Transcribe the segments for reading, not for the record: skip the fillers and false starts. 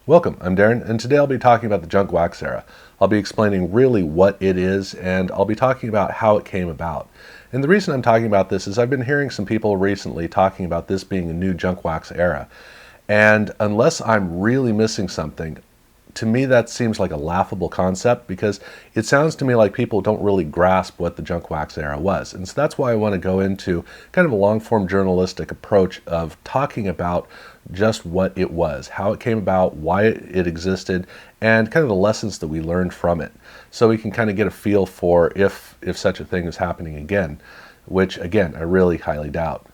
Welcome, I'm Darren, and today I'll be talking about the junk wax era. I'll be explaining really what it is, and I'll be talking about how it came about. And the reason I'm talking about this is I've been hearing some people recently talking about this being a new junk wax era. And unless I'm really missing something, to me that seems like a laughable concept because it sounds to me like people don't really grasp what the junk wax era was. And so that's why I want to go into kind of a long-form journalistic approach of talking about just what it was, how it came about, why it existed, and kind of the lessons that we learned from it. So we can kind of get a feel for if such a thing is happening again, which again, I really highly doubt.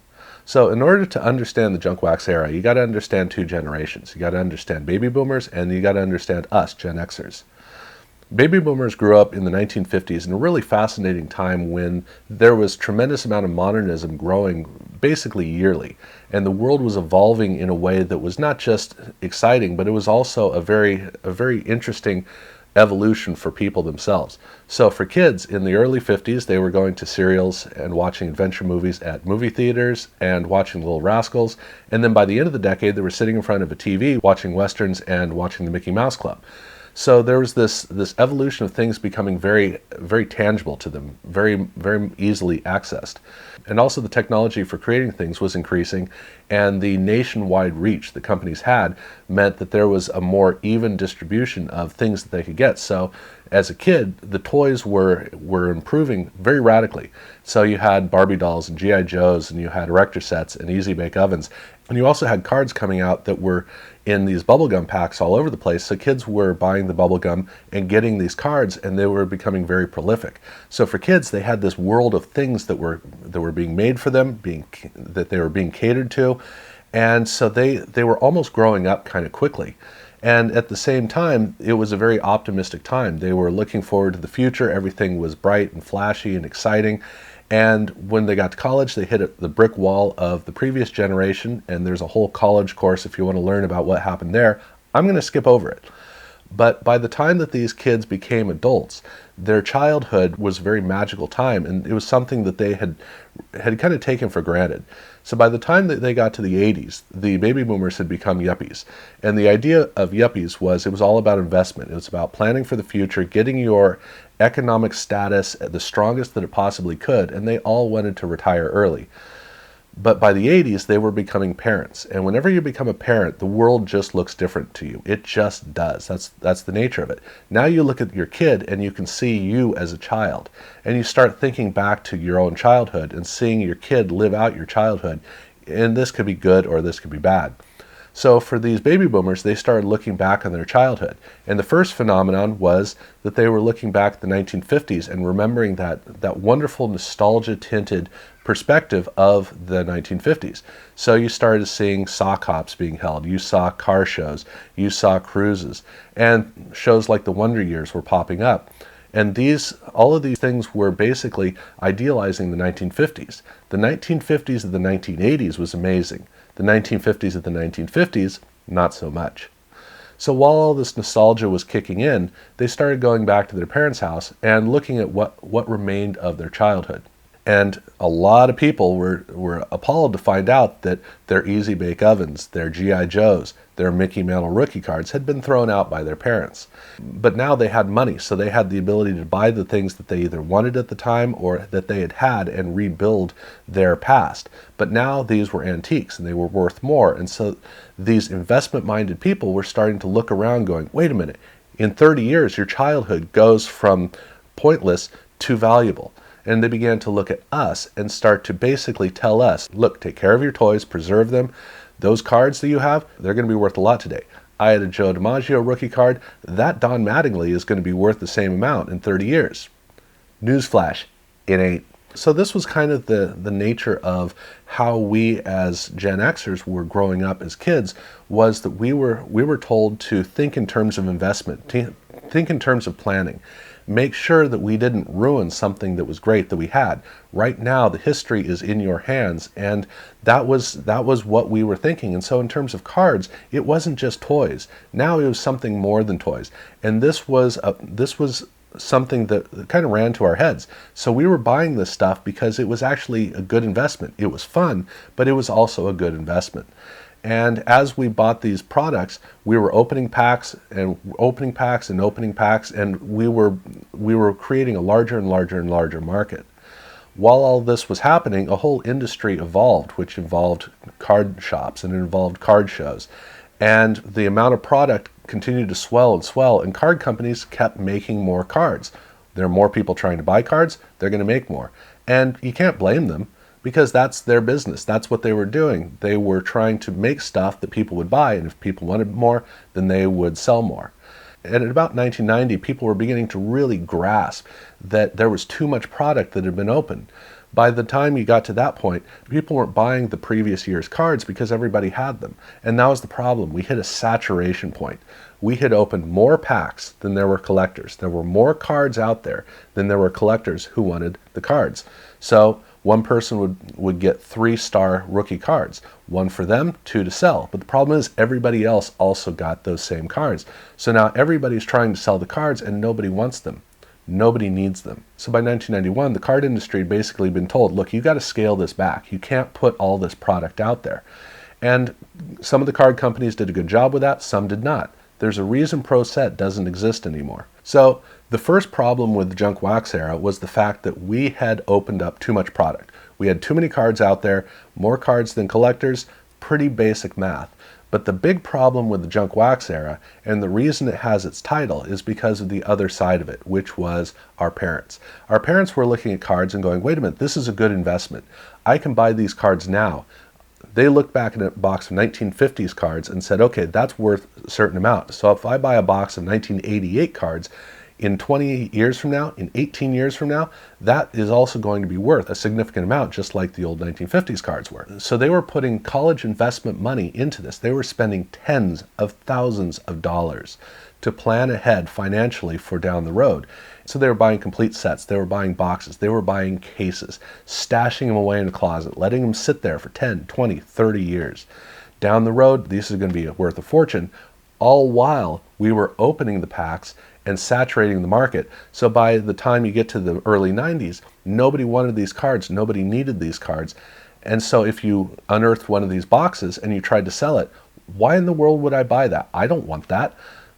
So in order to understand the junk wax era, you got to understand two generations. You got to understand baby boomers and you got to understand us, Gen Xers. Baby boomers grew up in the 1950s in a really fascinating time when there was tremendous amount of modernism growing basically yearly. And the world was evolving in a way that was not just exciting, but it was also a very interesting evolution for people themselves. So for kids in the early 50s, they were going to serials and watching adventure movies at movie theaters and watching Little Rascals. And then by the end of the decade, they were sitting in front of a TV watching Westerns and watching the Mickey Mouse Club. So there was this evolution of things becoming very tangible to them, very easily accessed. And also the technology for creating things was increasing, and the nationwide reach that companies had meant that there was a more even distribution of things that they could get. So as a kid, the toys were improving very radically. So you had Barbie dolls and G.I. Joes, and you had erector sets and easy bake ovens. And you also had cards coming out that were in these bubblegum packs all over the place. So kids were buying the bubblegum and getting these cards, and they were becoming very prolific. So for kids, they had this world of things that were being made for them, that they were being catered to. And so they were almost growing up kind of quickly. And at the same time, it was a very optimistic time. They were looking forward to the future. Everything was bright and flashy and exciting. And when they got to college, they hit the brick wall of the previous generation, and there's a whole college course if you want to learn about what happened there. I'm going to skip over it. But by the time that these kids became adults, their childhood was a very magical time, and it was something that they had kind of taken for granted. So by the time that they got to the 80s, the baby boomers had become yuppies. And the idea of yuppies was it was all about investment. It was about planning for the future, getting your economic status at the strongest that it possibly could, and they all wanted to retire early. But by the 80s, they were becoming parents. And whenever you become a parent, the world just looks different to you. It just does. That's the nature of it. Now you look at your kid and you can see you as a child. And you start thinking back to your own childhood and seeing your kid live out your childhood. And this could be good or this could be bad. So for these baby boomers, they started looking back on their childhood. And the first phenomenon was that they were looking back at the 1950s and remembering that wonderful nostalgia-tinted perspective of the 1950s. So you started seeing sock hops being held, you saw car shows, you saw cruises, and shows like the Wonder Years were popping up. And all of these things were basically idealizing the 1950s. The 1950s of the 1980s was amazing. The 1950s of the 1950s, not so much. So while all this nostalgia was kicking in, they started going back to their parents' house and looking at what remained of their childhood. And a lot of people were appalled to find out that their Easy Bake Ovens, their G.I. Joes, their Mickey Mantle rookie cards had been thrown out by their parents. But now they had money, so they had the ability to buy the things that they either wanted at the time or that they had and rebuild their past. But now these were antiques and they were worth more. And so these investment-minded people were starting to look around going, wait a minute, in 30 years your childhood goes from pointless to valuable. And they began to look at us and start to basically tell us, look, take care of your toys, preserve them. Those cards that you have, they're going to be worth a lot today. I had a Joe DiMaggio rookie card. That Don Mattingly is going to be worth the same amount in 30 years. Newsflash, it ain't. So this was kind of the nature of how we as Gen Xers were growing up as kids, was that we were told to think in terms of investment, think in terms of planning. Make sure that we didn't ruin something that was great that we had. Right now, the history is in your hands, and that was what we were thinking. And so in terms of cards, it wasn't just toys. Now it was something more than toys. And this was something that kind of ran to our heads. So we were buying this stuff because it was actually a good investment. It was fun, but it was also a good investment. And as we bought these products, we were opening packs and opening packs and opening packs, and we were creating a larger and larger and larger market. While all this was happening, a whole industry evolved, which involved card shops and it involved card shows. And the amount of product continued to swell and swell, and card companies kept making more cards. There are more people trying to buy cards, they're going to make more. And you can't blame them, because that's their business. That's what they were doing. They were trying to make stuff that people would buy, and if people wanted more, then they would sell more. And at about 1990, people were beginning to really grasp that there was too much product that had been opened. By the time you got to that point, people weren't buying the previous year's cards because everybody had them. And that was the problem. We hit a saturation point. We had opened more packs than there were collectors. There were more cards out there than there were collectors who wanted the cards. So one person would get 3-star rookie cards, one for them, 2 to sell. But the problem is everybody else also got those same cards. So now everybody's trying to sell the cards and nobody wants them. Nobody needs them. So by 1991, the card industry had basically been told, look, you got to scale this back. You can't put all this product out there. And some of the card companies did a good job with that, some did not. There's a reason Pro Set doesn't exist anymore. So the first problem with the junk wax era was the fact that we had opened up too much product. We had too many cards out there, more cards than collectors, pretty basic math. But the big problem with the junk wax era, and the reason it has its title, is because of the other side of it, which was our parents. Our parents were looking at cards and going, wait a minute, this is a good investment. I can buy these cards now. They looked back at a box of 1950s cards and said, okay, that's worth a certain amount. So if I buy a box of 1988 cards, in 20 years from now, in 18 years from now, that is also going to be worth a significant amount, just like the old 1950s cards were. So they were putting college investment money into this. They were spending tens of thousands of dollars to plan ahead financially for down the road. So they were buying complete sets, they were buying boxes, they were buying cases, stashing them away in a closet, letting them sit there for 10, 20, 30 years. Down the road, this is going to be worth a fortune, all while we were opening the packs and saturating the market. So by the time you get to the early 90s, nobody wanted these cards, nobody needed these cards. And so if you unearthed one of these boxes and you tried to sell it, why in the world would I buy that? I don't want that.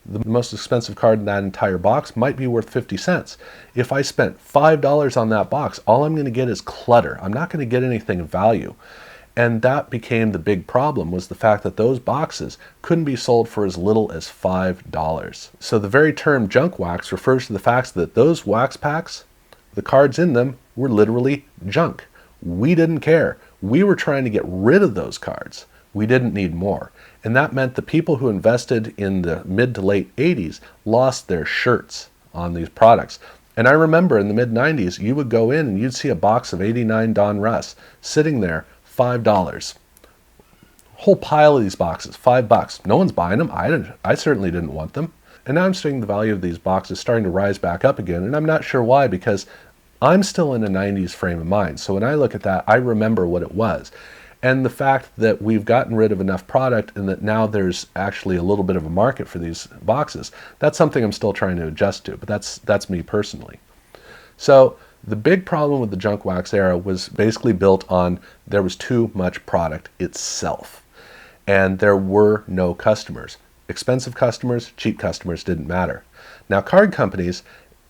The most expensive card in that entire box might be worth 50 cents. If I spent $5 on that box, all I'm going to get is clutter. I'm not going to get anything of value. And that became the big problem, was the fact that those boxes couldn't be sold for as little as $5. So the very term junk wax refers to the fact that those wax packs, the cards in them, were literally junk. We didn't care. We were trying to get rid of those cards. We didn't need more. And that meant the people who invested in the mid to late 80s lost their shirts on these products. And I remember in the mid 90s, you would go in and you'd see a box of 89 Don Russ sitting there, $5. Whole pile of these boxes, $5. No one's buying them. I certainly didn't want them. And now I'm seeing the value of these boxes starting to rise back up again, and I'm not sure why, because I'm still in a 90s frame of mind. So when I look at that, I remember what it was. And the fact that we've gotten rid of enough product and that now there's actually a little bit of a market for these boxes, that's something I'm still trying to adjust to, but that's me personally. So the big problem with the junk wax era was basically built on there was too much product itself, and there were no customers. Expensive customers, cheap customers didn't matter. Now card companies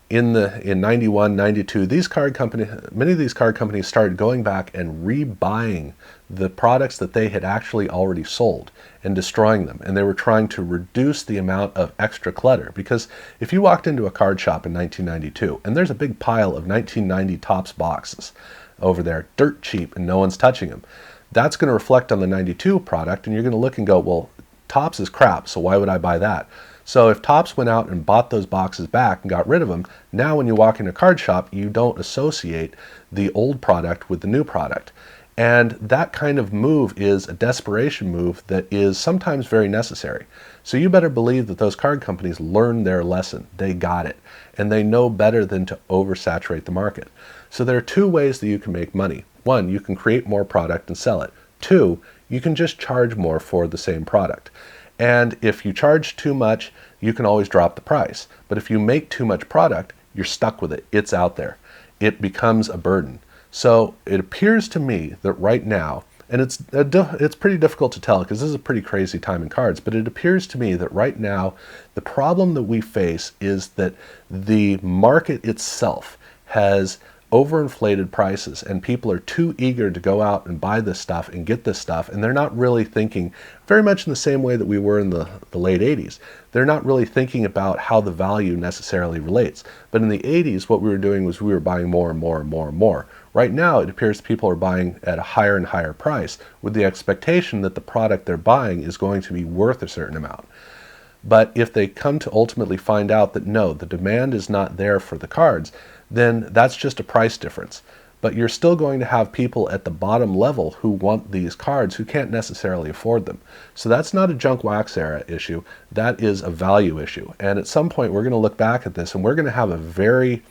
in 91, 92, many of these card companies started going back and rebuying the products that they had actually already sold and destroying them. And they were trying to reduce the amount of extra clutter. Because if you walked into a card shop in 1992 and there's a big pile of 1990 Topps boxes over there, dirt cheap, and no one's touching them, that's going to reflect on the 92 product, and you're going to look and go, well, Topps is crap, so why would I buy that? So if Topps went out and bought those boxes back and got rid of them, now when you walk in a card shop, you don't associate the old product with the new product. And that kind of move is a desperation move that is sometimes very necessary. So you better believe that those card companies learned their lesson. They got it. And they know better than to oversaturate the market. So there are two ways that you can make money. One, you can create more product and sell it. Two, you can just charge more for the same product. And if you charge too much, you can always drop the price. But if you make too much product, you're stuck with it. It's out there. It becomes a burden. So it appears to me that right now, And it's pretty difficult to tell because this is a pretty crazy time in cards, but it appears to me that right now the problem that we face is that the market itself has overinflated prices and people are too eager to go out and buy this stuff and get this stuff, and they're not really thinking very much in the same way that we were in the late 80s. They're not really thinking about how the value necessarily relates. But in the 80s, what we were doing was we were buying more and more and more and more. Right now, it appears people are buying at a higher and higher price with the expectation that the product they're buying is going to be worth a certain amount. But if they come to ultimately find out that no, the demand is not there for the cards, then that's just a price difference. But you're still going to have people at the bottom level who want these cards who can't necessarily afford them. So that's not a junk wax era issue, that is a value issue. And at some point we're going to look back at this and we're going to have a very,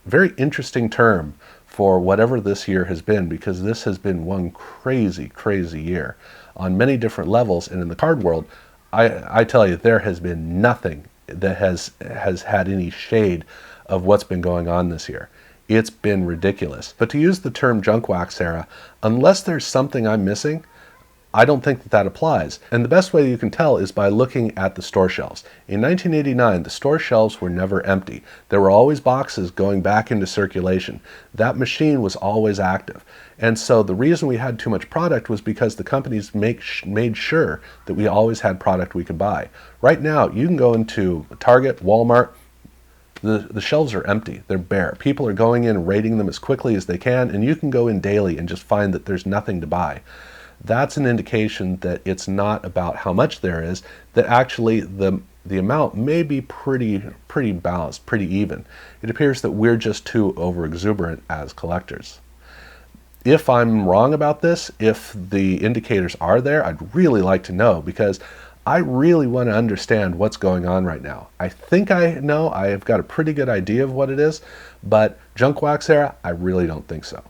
very interesting term for whatever this year has been, because this has been one crazy, crazy year on many different levels. And in the card world, I tell you, there has been nothing that has had any shade of what's been going on this year. It's been ridiculous. But to use the term junk wax era, unless there's something I'm missing, I don't think that applies. And the best way you can tell is by looking at the store shelves. In 1989, the store shelves were never empty. There were always boxes going back into circulation. That machine was always active. And so the reason we had too much product was because the companies made sure that we always had product we could buy. Right now, you can go into Target, Walmart, the shelves are empty, they're bare. People are going in and raiding them as quickly as they can, and you can go in daily and just find that there's nothing to buy. That's an indication that it's not about how much there is, that actually the amount may be pretty balanced, pretty even. It appears that we're just too over-exuberant as collectors. If I'm wrong about this, if the indicators are there, I'd really like to know, because I really want to understand what's going on right now. I think I know, I have got a pretty good idea of what it is, but junk wax era, I really don't think so.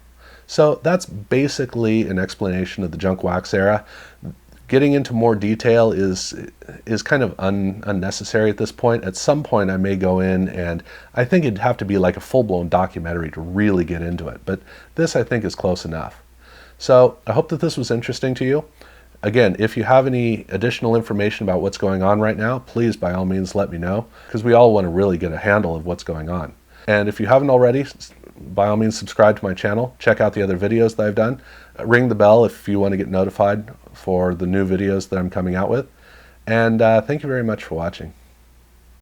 So that's basically an explanation of the junk wax era. Getting into more detail is kind of unnecessary at this point. At some point I may go in, and I think it'd have to be like a full-blown documentary to really get into it, but this I think is close enough. So I hope that this was interesting to you. Again, if you have any additional information about what's going on right now, please by all means let me know, because we all want to really get a handle of what's going on. And if you haven't already, by all means subscribe to my channel, check out the other videos that I've done, ring the bell if you want to get notified for the new videos that I'm coming out with, and thank you very much for watching.